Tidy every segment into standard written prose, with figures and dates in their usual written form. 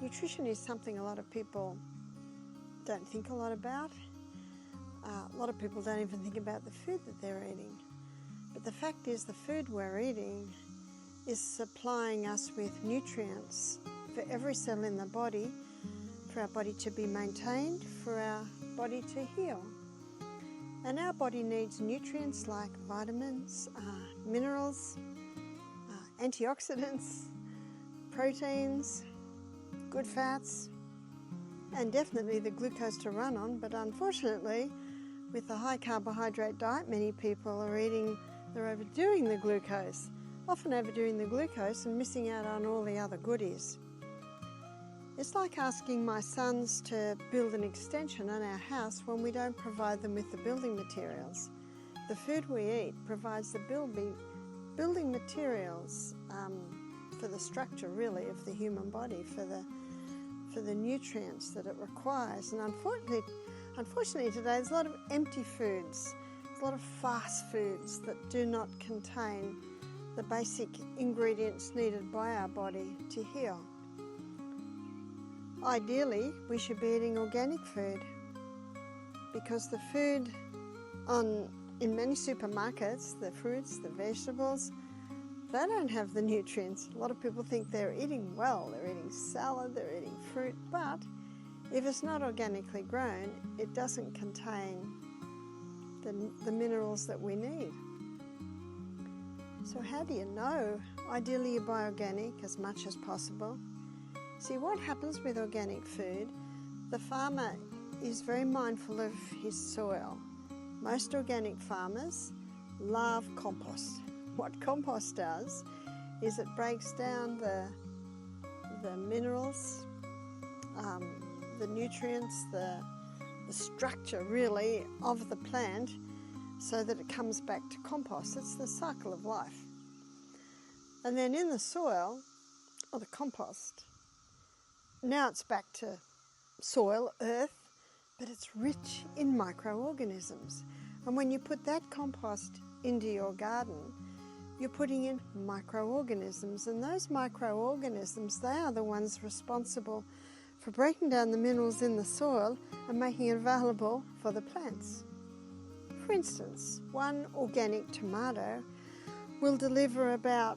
Nutrition is something a lot of people don't think a lot about. A lot of people don't even think about the food that they're eating. But the fact is, the food we're eating is supplying us with nutrients for every cell in the body, for our body to be maintained, for our body to heal. And our body needs nutrients like vitamins, minerals, antioxidants, proteins, good fats, and definitely the glucose to run on. But unfortunately, with the high carbohydrate diet many people are eating, they're overdoing the glucose, often overdoing the glucose and missing out on all the other goodies. It's like asking my sons to build an extension on our house when we don't provide them with the building materials. The food we eat provides the building materials for the structure, really, of the human body, for the nutrients that it requires. And unfortunately today there's a lot of empty foods, there's a lot of fast foods that do not contain the basic ingredients needed by our body to heal. Ideally, we should be eating organic food, because the food in many supermarkets, the fruits, the vegetables, they don't have the nutrients. A lot of people think they're eating well, they're eating salad, they're eating fruit, but if it's not organically grown, it doesn't contain the minerals that we need. So how do you know? Ideally, you buy organic as much as possible. See, what happens with organic food, the farmer is very mindful of his soil. Most organic farmers love compost. What compost does is it breaks down the minerals, the nutrients, the structure really of the plant, so that it comes back to compost. It's the cycle of life. And then in the soil, or the compost, now it's back to soil, earth, but it's rich in microorganisms. And when you put that compost into your garden, you're putting in microorganisms, and those microorganisms, they are the ones responsible for breaking down the minerals in the soil and making it available for the plants. For instance, one organic tomato will deliver about,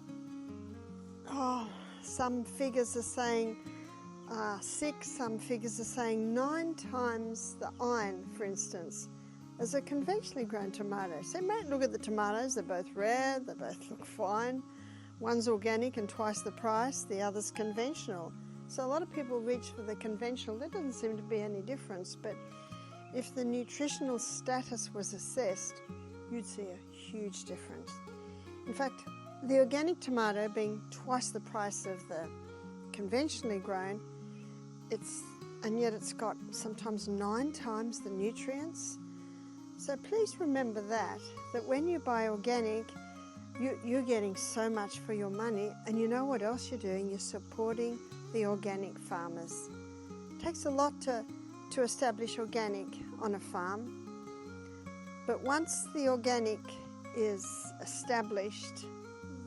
some figures are saying 6, some figures are saying 9 times the iron, for instance, as a conventionally grown tomato. So you might look at the tomatoes, they're both red, they both look fine. One's organic and twice the price, the other's conventional. So a lot of people reach for the conventional. There doesn't seem to be any difference, but if the nutritional status was assessed, you'd see a huge difference. In fact, the organic tomato being twice the price of the conventionally grown, and yet it's got sometimes 9 times the nutrients. So please remember that when you buy organic, you're getting so much for your money, and you know what else you're doing? You're supporting the organic farmers. It takes a lot to establish organic on a farm, but once the organic is established,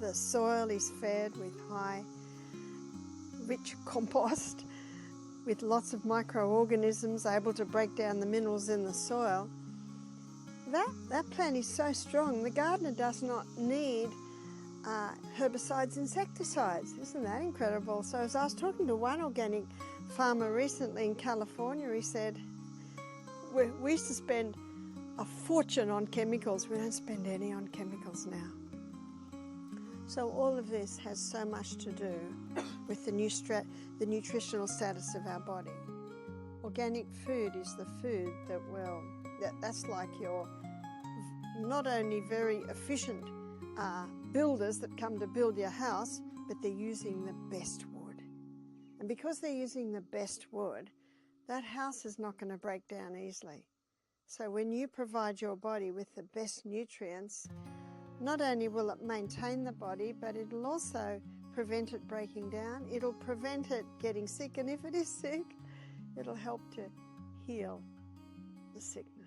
the soil is fed with high, rich compost, with lots of microorganisms able to break down the minerals in the soil, that plant is so strong, the gardener does not need herbicides, insecticides. Isn't that incredible? So as I was talking to one organic farmer recently in California, he said, we used to spend a fortune on chemicals. We don't spend any on chemicals now. So all of this has so much to do with the nutritional status of our body. Organic food is the food that's like your not only very efficient builders that come to build your house, but they're using the best wood. And because they're using the best wood, that house is not going to break down easily. So when you provide your body with the best nutrients, not only will it maintain the body, but it'll also prevent it breaking down. It'll prevent it getting sick, and if it is sick, it'll help to heal the sickness.